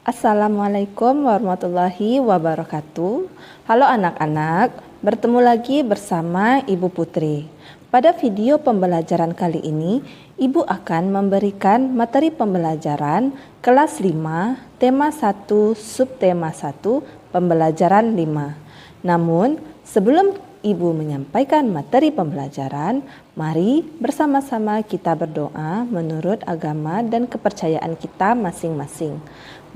Assalamualaikum warahmatullahi wabarakatuh. Halo anak-anak, bertemu lagi bersama Ibu Putri. Pada video pembelajaran kali ini, Ibu akan memberikan materi pembelajaran kelas 5, tema 1, subtema 1, pembelajaran 5. Namun, sebelum Ibu menyampaikan materi pembelajaran, mari bersama-sama kita berdoa menurut agama dan kepercayaan kita masing-masing.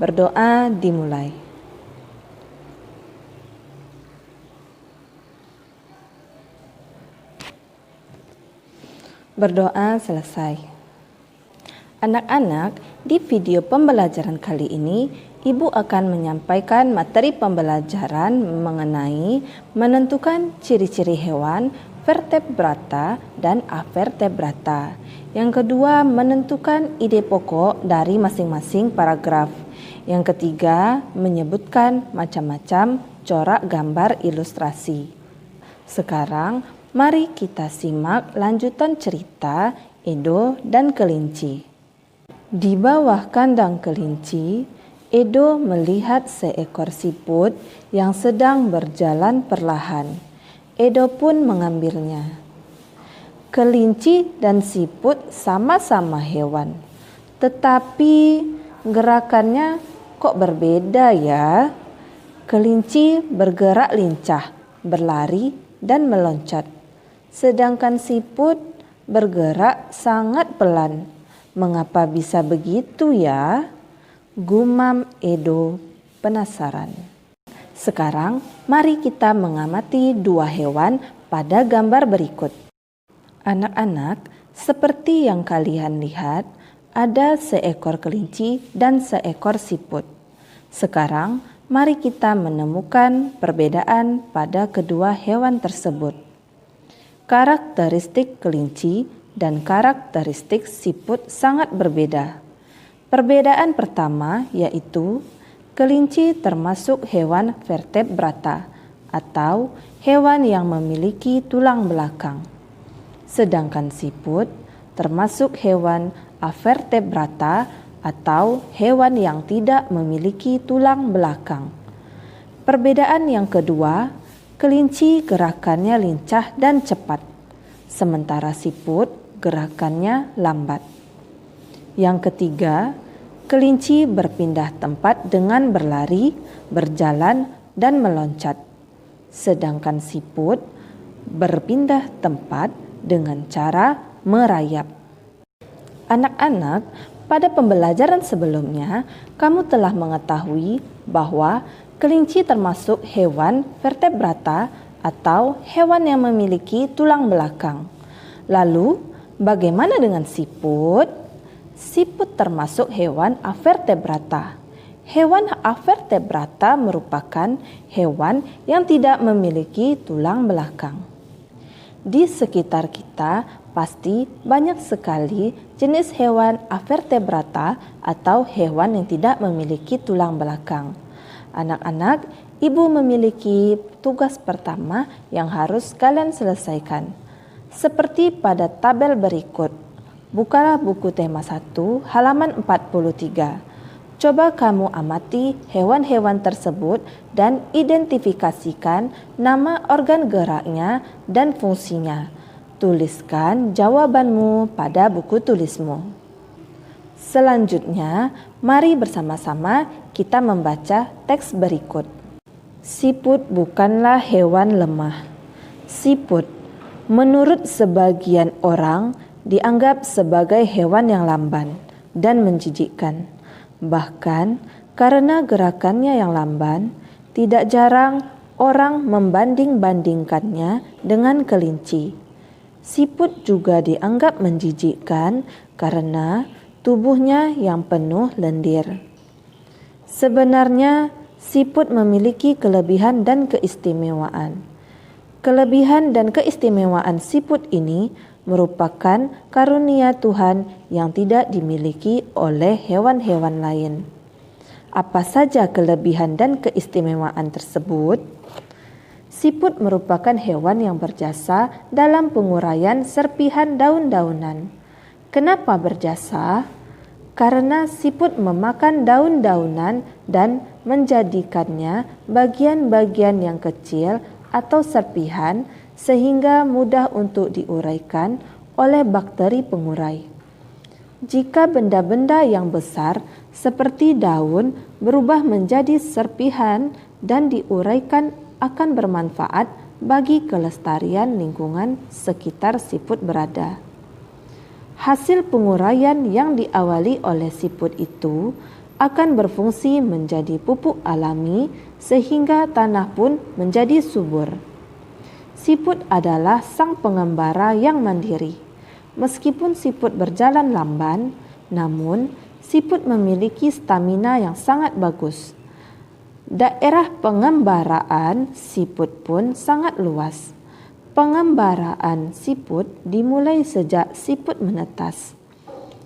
Berdoa dimulai. Berdoa selesai. Anak-anak, di video pembelajaran kali ini, Ibu akan menyampaikan materi pembelajaran mengenai menentukan ciri-ciri hewan vertebrata dan avertebrata. Yang kedua, menentukan ide pokok dari masing-masing paragraf. Yang ketiga, menyebutkan macam-macam corak gambar ilustrasi. Sekarang, mari kita simak lanjutan cerita Edo dan Kelinci. Di bawah kandang kelinci, Edo melihat seekor siput yang sedang berjalan perlahan. Edo pun mengambilnya. Kelinci dan siput sama-sama hewan, tetapi gerakannya kok berbeda ya? Kelinci bergerak lincah, berlari dan meloncat. Sedangkan siput bergerak sangat pelan. Mengapa bisa begitu ya? Gumam Edo penasaran. Sekarang mari kita mengamati dua hewan pada gambar berikut. Anak-anak, seperti yang kalian lihat, ada seekor kelinci dan seekor siput. Sekarang, mari kita menemukan perbedaan pada kedua hewan tersebut. Karakteristik kelinci dan karakteristik siput sangat berbeda. Perbedaan pertama yaitu kelinci termasuk hewan vertebrata atau hewan yang memiliki tulang belakang. Sedangkan siput termasuk hewan avertebrata atau hewan yang tidak memiliki tulang belakang. Perbedaan yang kedua, kelinci gerakannya lincah dan cepat, sementara siput gerakannya lambat. Yang ketiga, kelinci berpindah tempat dengan berlari, berjalan, dan meloncat, sedangkan siput berpindah tempat dengan cara merayap. Anak-anak, pada pembelajaran sebelumnya, kamu telah mengetahui bahwa kelinci termasuk hewan vertebrata atau hewan yang memiliki tulang belakang. Lalu, bagaimana dengan siput? Siput termasuk hewan avertebrata. Hewan avertebrata merupakan hewan yang tidak memiliki tulang belakang. Di sekitar kita pasti banyak sekali jenis hewan avertebrata atau hewan yang tidak memiliki tulang belakang. Anak-anak, Ibu memiliki tugas pertama yang harus kalian selesaikan. Seperti pada tabel berikut. Bukalah buku tema 1 halaman 43. Coba kamu amati hewan-hewan tersebut dan identifikasikan nama organ geraknya dan fungsinya. Tuliskan jawabanmu pada buku tulismu. Selanjutnya, mari bersama-sama kita membaca teks berikut. Siput bukanlah hewan lemah. Siput, menurut sebagian orang, dianggap sebagai hewan yang lamban dan menjijikkan. Bahkan karena gerakannya yang lamban, tidak jarang orang membanding-bandingkannya dengan kelinci. Siput juga dianggap menjijikkan karena tubuhnya yang penuh lendir. Sebenarnya, siput memiliki kelebihan dan keistimewaan. Kelebihan dan keistimewaan siput ini merupakan karunia Tuhan yang tidak dimiliki oleh hewan-hewan lain. Apa saja kelebihan dan keistimewaan tersebut? Siput merupakan hewan yang berjasa dalam penguraian serpihan daun-daunan. Kenapa berjasa? karena siput memakan daun-daunan dan menjadikannya bagian-bagian yang kecil atau serpihan sehingga mudah untuk diuraikan oleh bakteri pengurai. Jika benda-benda yang besar seperti daun berubah menjadi serpihan dan diuraikan, akan bermanfaat bagi kelestarian lingkungan sekitar siput berada. Hasil penguraian yang diawali oleh siput itu akan berfungsi menjadi pupuk alami sehingga tanah pun menjadi subur. Siput adalah sang pengembara yang mandiri. Meskipun siput berjalan lamban, namun siput memiliki stamina yang sangat bagus. Daerah pengembaraan siput pun sangat luas. Pengembaraan siput dimulai sejak siput menetas.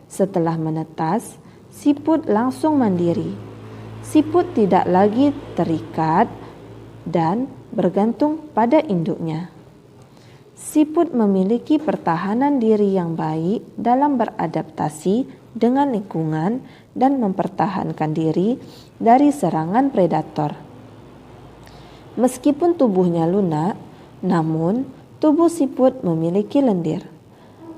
Setelah menetas, siput langsung mandiri. Siput tidak lagi terikat dan bergantung pada induknya. Siput memiliki pertahanan diri yang baik dalam beradaptasi dengan lingkungan dan mempertahankan diri dari serangan predator. Meskipun tubuhnya lunak, namun tubuh siput memiliki lendir.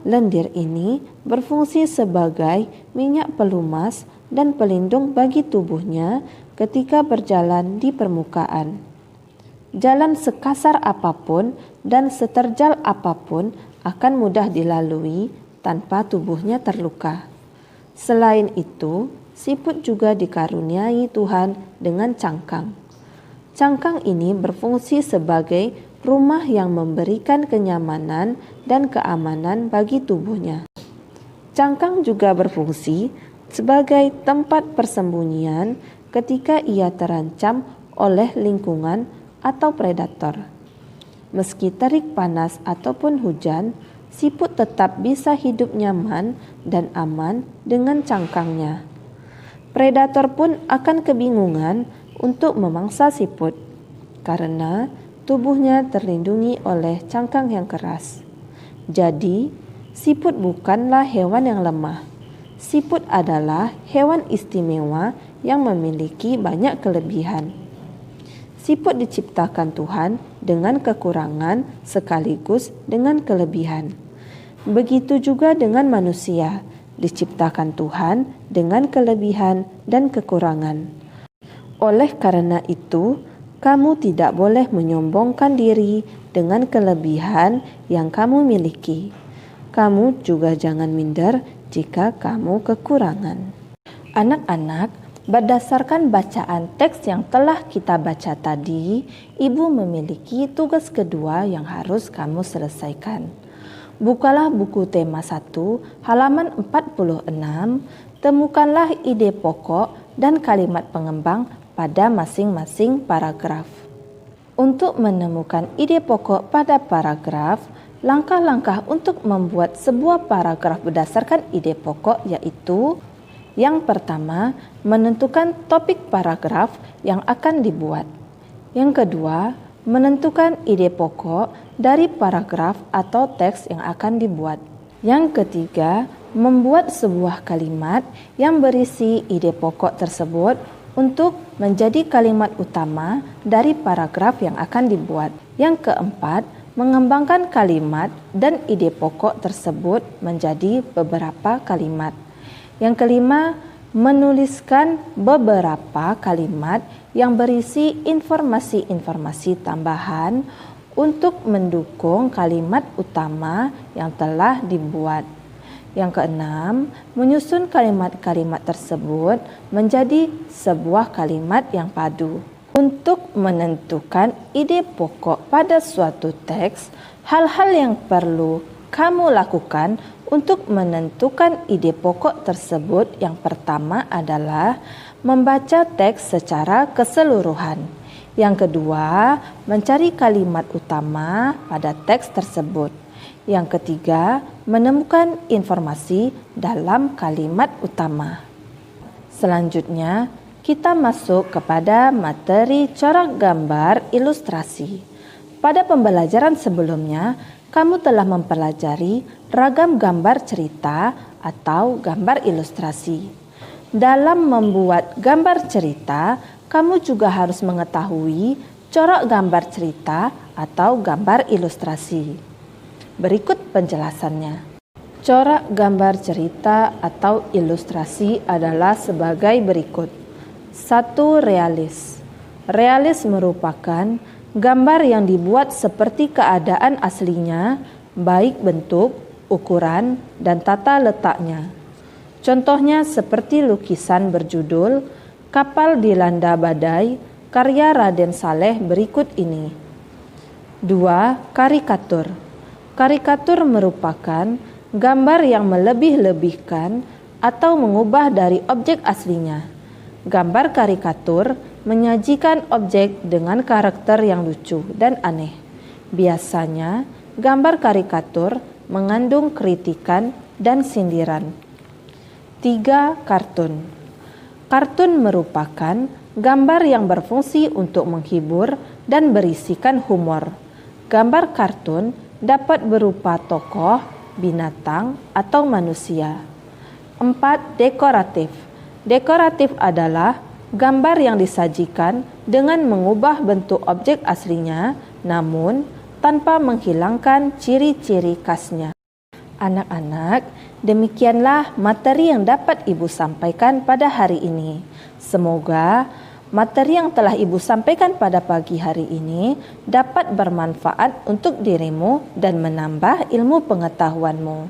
Lendir ini berfungsi sebagai minyak pelumas dan pelindung bagi tubuhnya ketika berjalan di permukaan. Jalan sekasar apapun dan seterjal apapun akan mudah dilalui tanpa tubuhnya terluka. Selain itu, siput juga dikaruniai Tuhan dengan cangkang. Cangkang ini berfungsi sebagai rumah yang memberikan kenyamanan dan keamanan bagi tubuhnya. Cangkang juga berfungsi sebagai tempat persembunyian ketika ia terancam oleh lingkungan atau predator. Meski terik panas ataupun hujan, siput tetap bisa hidup nyaman dan aman dengan cangkangnya. Predator pun akan kebingungan untuk memangsa siput karena tubuhnya terlindungi oleh cangkang yang keras. Jadi, siput bukanlah hewan yang lemah. Siput adalah hewan istimewa yang memiliki banyak kelebihan. Siput diciptakan Tuhan dengan kekurangan sekaligus dengan kelebihan. Begitu juga dengan manusia, diciptakan Tuhan dengan kelebihan dan kekurangan. Oleh karena itu, kamu tidak boleh menyombongkan diri dengan kelebihan yang kamu miliki. Kamu juga jangan minder jika kamu kekurangan. Anak-anak, berdasarkan bacaan teks yang telah kita baca tadi, Ibu memiliki tugas kedua yang harus kamu selesaikan. Bukalah buku tema 1, halaman 46, temukanlah ide pokok dan kalimat pengembang pada masing-masing paragraf. Untuk menemukan ide pokok pada paragraf, langkah-langkah untuk membuat sebuah paragraf berdasarkan ide pokok yaitu: yang pertama, menentukan topik paragraf yang akan dibuat. Yang kedua, menentukan ide pokok dari paragraf atau teks yang akan dibuat. Yang ketiga, membuat sebuah kalimat yang berisi ide pokok tersebut untuk menjadi kalimat utama dari paragraf yang akan dibuat. Yang keempat, mengembangkan kalimat dan ide pokok tersebut menjadi beberapa kalimat. Yang kelima, menuliskan beberapa kalimat yang berisi informasi-informasi tambahan untuk mendukung kalimat utama yang telah dibuat. Yang keenam, menyusun kalimat-kalimat tersebut menjadi sebuah kalimat yang padu. Untuk menentukan ide pokok pada suatu teks, hal-hal yang perlu kamu lakukan untuk menentukan ide pokok tersebut yang pertama adalah membaca teks secara keseluruhan. Yang kedua, mencari kalimat utama pada teks tersebut. Yang ketiga, menemukan informasi dalam kalimat utama. Selanjutnya, kita masuk kepada materi corak gambar ilustrasi. Pada pembelajaran sebelumnya, kamu telah mempelajari ragam gambar cerita atau gambar ilustrasi. Dalam membuat gambar cerita, kamu juga harus mengetahui corak gambar cerita atau gambar ilustrasi. Berikut penjelasannya. Corak gambar cerita atau ilustrasi adalah sebagai berikut. 1. Realis. Realis merupakan gambar yang dibuat seperti keadaan aslinya, baik bentuk, ukuran, dan tata letaknya. Contohnya seperti lukisan berjudul Kapal Dilanda Badai, karya Raden Saleh berikut ini. 2. Karikatur. Karikatur merupakan gambar yang melebih-lebihkan atau mengubah dari objek aslinya. Gambar karikatur menyajikan objek dengan karakter yang lucu dan aneh. Biasanya, gambar karikatur mengandung kritikan dan sindiran. 3. Kartun. Kartun merupakan gambar yang berfungsi untuk menghibur dan berisikan humor. Gambar kartun dapat berupa tokoh, binatang, atau manusia. 4. Dekoratif. Dekoratif adalah gambar yang disajikan dengan mengubah bentuk objek aslinya, namun tanpa menghilangkan ciri-ciri khasnya. Anak-anak, demikianlah materi yang dapat Ibu sampaikan pada hari ini. Semoga materi yang telah Ibu sampaikan pada pagi hari ini dapat bermanfaat untuk dirimu dan menambah ilmu pengetahuanmu.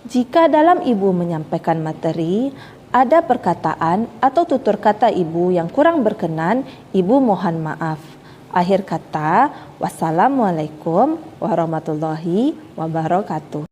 Jika dalam Ibu menyampaikan materi, ada perkataan atau tutur kata Ibu yang kurang berkenan, Ibu mohon maaf. Akhir kata, wassalamualaikum warahmatullahi wabarakatuh.